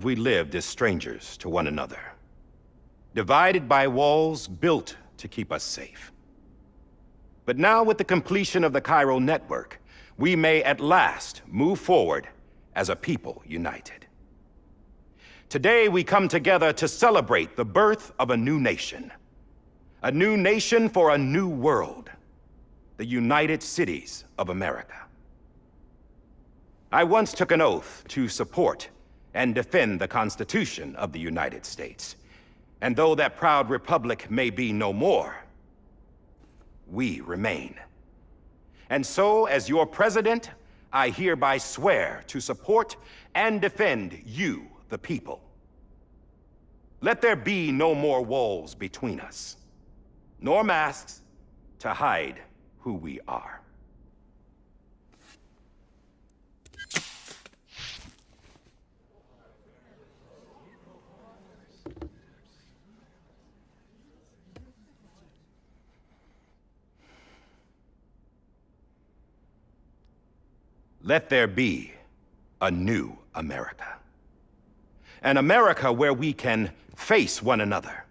We lived as strangers to one another, divided by walls built to keep us safe. But now, with the completion of the Cairo network, we may at last move forward as a people united. Today, we come together to celebrate the birth of a new nation. A new nation for a new world. The United Cities of America. I once took an oath to support and defend the Constitution of the United States. And though that proud republic may be no more, we remain. And so, as your president, I hereby swear to support and defend you, the people. Let there be no more walls between us, nor masks to hide who we are. Let there be a new America. An America where we can face one another,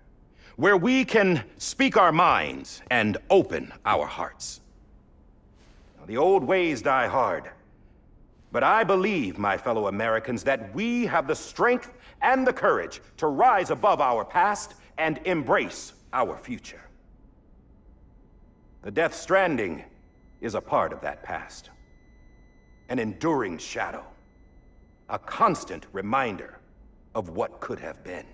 where we can speak our minds and open our hearts. Now, the old ways die hard, but I believe, my fellow Americans, that we have the strength and the courage to rise above our past and embrace our future. The Death Stranding is a part of that past. An enduring shadow, a constant reminder of what could have been.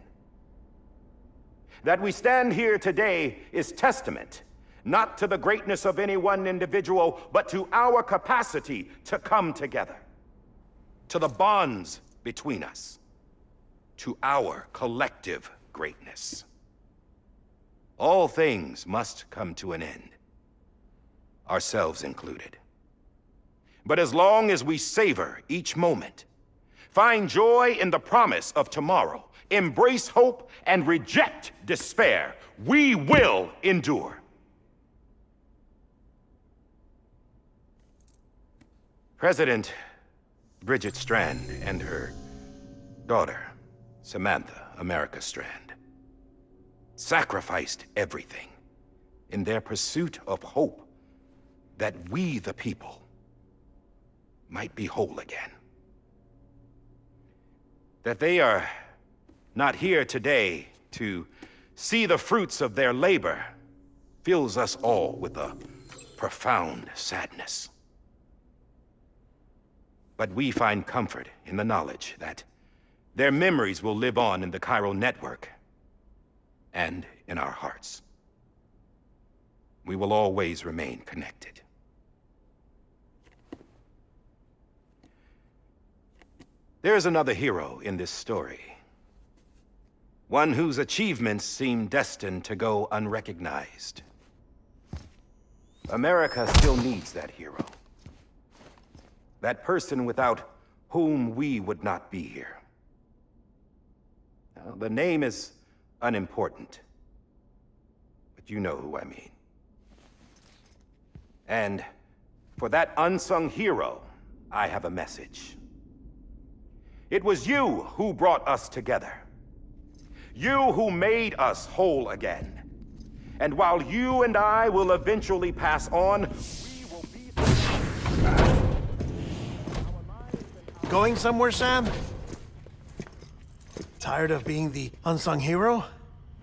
That we stand here today is testament, not to the greatness of any one individual, but to our capacity to come together, to the bonds between us, to our collective greatness. All things must come to an end, ourselves included. But as long as we savor each moment, find joy in the promise of tomorrow, embrace hope, and reject despair, we will endure. President Bridget Strand and her daughter, Samantha America Strand, sacrificed everything in their pursuit of hope that we, the people, might be whole again. That they are not here today to see the fruits of their labor fills us all with a profound sadness. But we find comfort in the knowledge that their memories will live on in the Cairo network and in our hearts. We will always remain connected. There is another hero in this story. One whose achievements seem destined to go unrecognized. America still needs that hero. That person without whom we would not be here. Now, the name is unimportant, but you know who I mean. And for that unsung hero, I have a message. It was you who brought us together. You who made us whole again. And while you and I will eventually pass on, we will be... Going somewhere, Sam? Tired of being the unsung hero?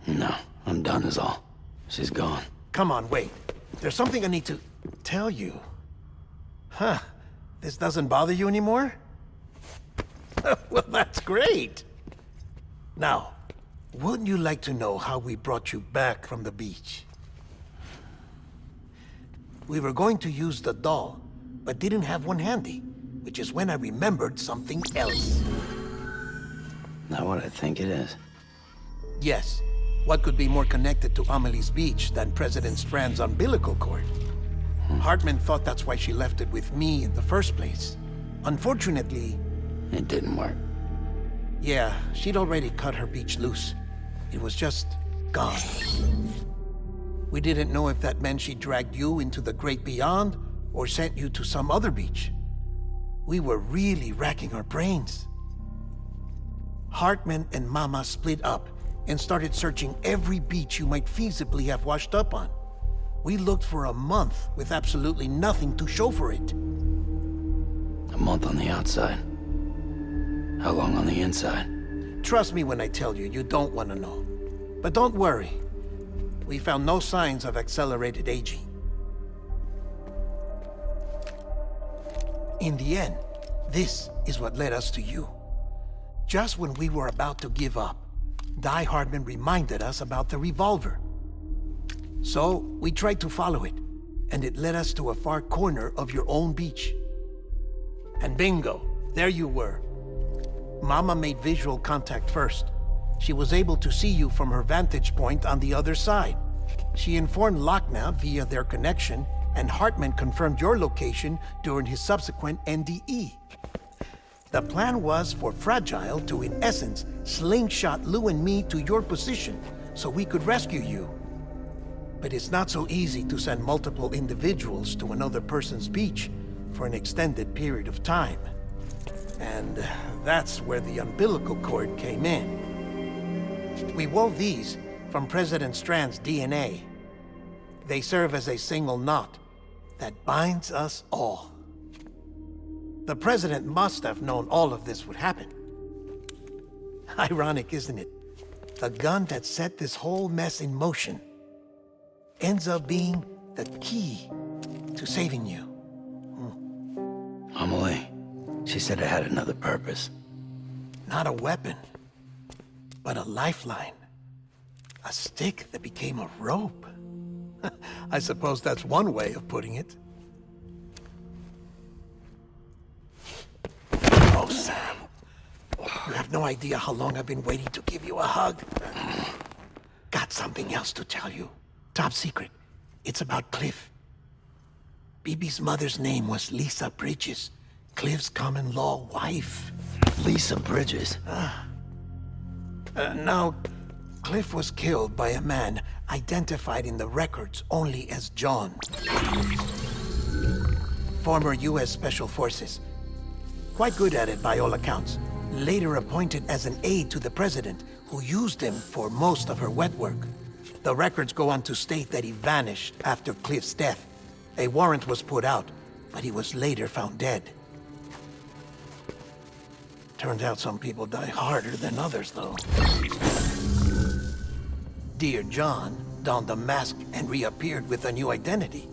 No, I'm done is all. She's gone. Come on, wait. There's something I need to tell you. Huh. This doesn't bother you anymore? Well, that's great. Now, wouldn't you like to know how we brought you back from the beach? We were going to use the doll, but didn't have one handy, which is when I remembered something else. Not what I think it is. Yes. What could be more connected to Amelie's beach than President Strand's umbilical cord? Hartman thought that's why she left it with me in the first place. Unfortunately... It didn't work. Yeah, she'd already cut her beach loose. It was just gone. We didn't know if that meant she dragged you into the great beyond or sent you to some other beach. We were really racking our brains. Hartman and Mama split up and started searching every beach you might feasibly have washed up on. We looked for a month with absolutely nothing to show for it. A month on the outside. How long on the inside? Trust me when I tell you, you don't want to know. But don't worry. We found no signs of accelerated aging. In the end, this is what led us to you. Just when we were about to give up, Die Hardman reminded us about the revolver. So, we tried to follow it, and it led us to a far corner of your own beach. And bingo, there you were. Mama made visual contact first. She was able to see you from her vantage point on the other side. She informed Lochna via their connection, and Hartman confirmed your location during his subsequent NDE. The plan was for Fragile to, in essence, slingshot Lou and me to your position so we could rescue you. But it's not so easy to send multiple individuals to another person's beach for an extended period of time. And that's where the umbilical cord came in. We wove these from President Strand's DNA. They serve as a single knot that binds us all. The President must have known all of this would happen. Ironic, isn't it? The gun that set this whole mess in motion ends up being the key to saving you. Amelie, she said it had another purpose. Not a weapon, but a lifeline. A stick that became a rope. I suppose that's one way of putting it. Oh, Sam. You have no idea how long I've been waiting to give you a hug. Got something else to tell you. Top secret. It's about Cliff. BB's mother's name was Lisa Bridges, Cliff's common-law wife. Lisa Bridges? Now, Cliff was killed by a man identified in the records only as John. Former U.S. Special Forces. Quite good at it by all accounts. Later appointed as an aide to the president, who used him for most of her wet work. The records go on to state that he vanished after Cliff's death. A warrant was put out, but he was later found dead. Turned out some people die harder than others, though. Dear John donned a mask and reappeared with a new identity.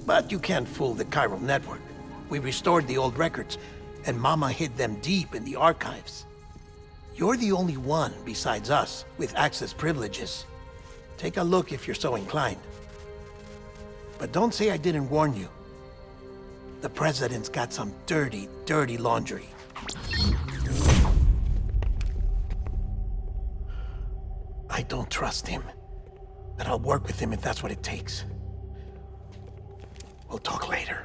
But you can't fool the chiral network. We restored the old records, and Mama hid them deep in the archives. You're the only one, besides us, with access privileges. Take a look if you're so inclined. But don't say I didn't warn you. The President's got some dirty, dirty laundry. I don't trust him, but I'll work with him if that's what it takes. We'll talk later.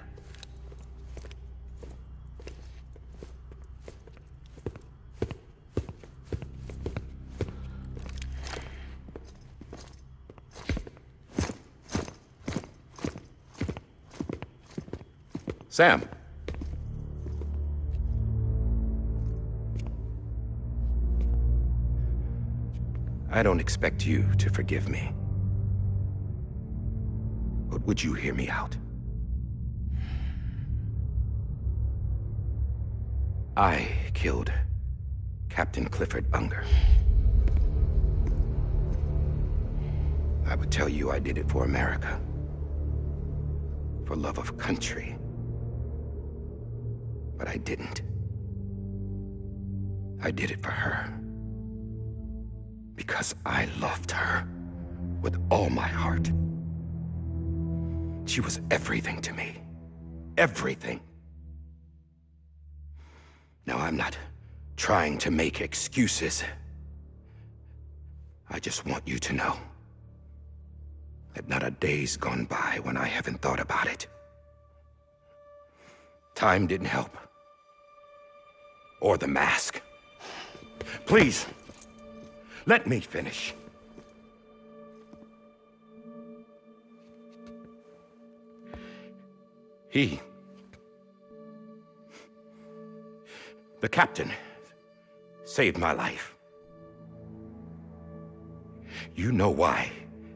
Sam. I don't expect you to forgive me. But would you hear me out? I killed Captain Clifford Unger. I would tell you I did it for America. For love of country. But I didn't. I did it for her. Because I loved her with all my heart. She was everything to me. Everything. Now, I'm not trying to make excuses. I just want you to know that not a day's gone by when I haven't thought about it. Time didn't help. Or the mask. Please, let me finish. The captain saved my life. You know why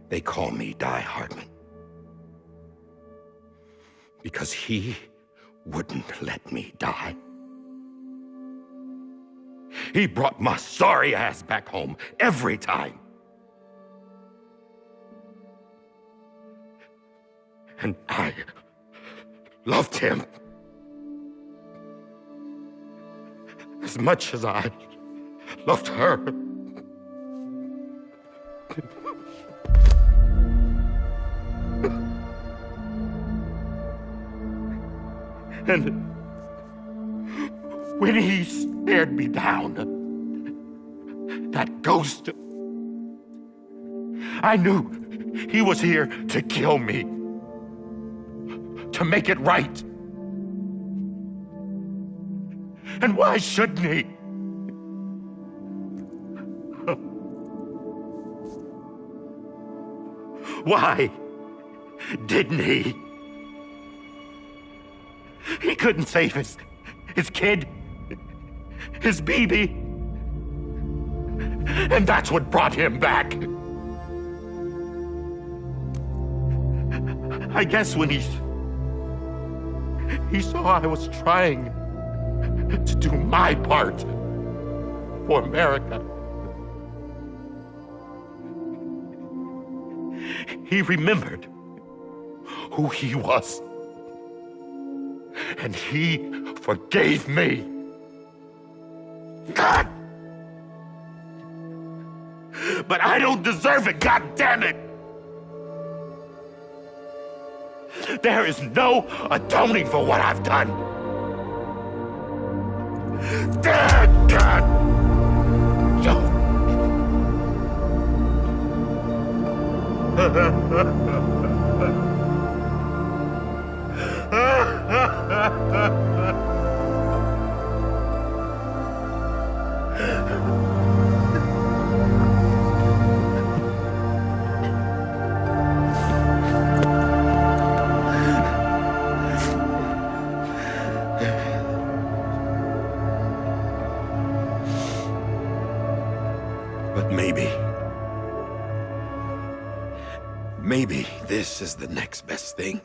they call me Die Hardman. Because he wouldn't let me die. He brought my sorry ass back home every time. And I loved him as much as I loved her. And when he stared me down, that ghost, I knew he was here to kill me, to make it right. And why shouldn't he? Why didn't he? He couldn't save his kid, his baby. And that's what brought him back. I guess when he saw I was trying to do my part for America, he remembered who he was. And he forgave me. God! But I don't deserve it, God damn it! There is no atoning for what I've done. Dad, God! But maybe this is the next best thing.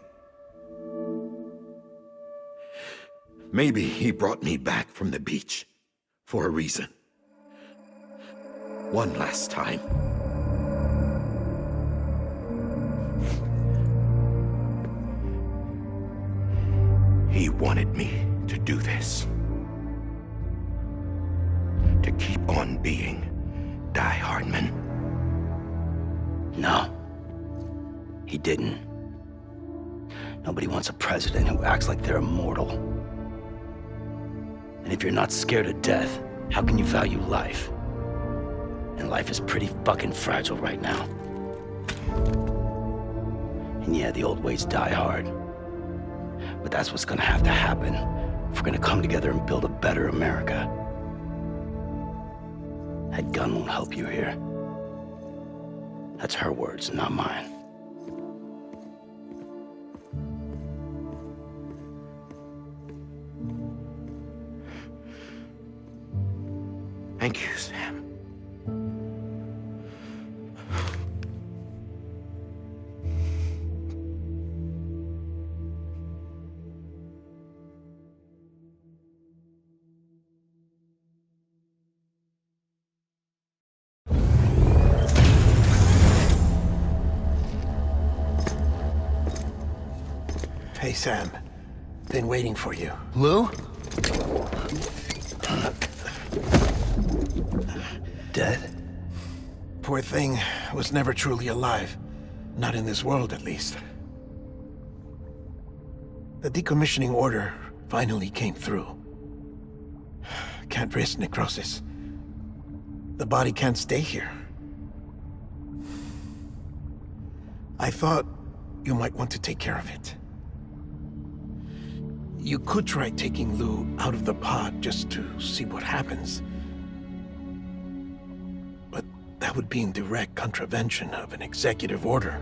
Maybe he brought me back from the beach for a reason. One last time. He wanted me to do this. To keep on being Die Hardman. No. He didn't. Nobody wants a president who acts like they're immortal. And if you're not scared of death, how can you value life? And life is pretty fucking fragile right now. And yeah, the old ways die hard. But that's what's gonna have to happen if we're gonna come together and build a better America. That gun won't help you here. That's her words, not mine. Thank you, Sam. Hey, Sam. Been waiting for you. Lou? Dead? Poor thing was never truly alive. Not in this world, at least. The decommissioning order finally came through. Can't risk necrosis. The body can't stay here. I thought you might want to take care of it. You could try taking Lou out of the pod just to see what happens. But that would be in direct contravention of an executive order.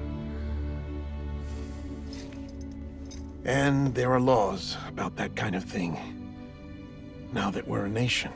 And there are laws about that kind of thing, now that we're a nation.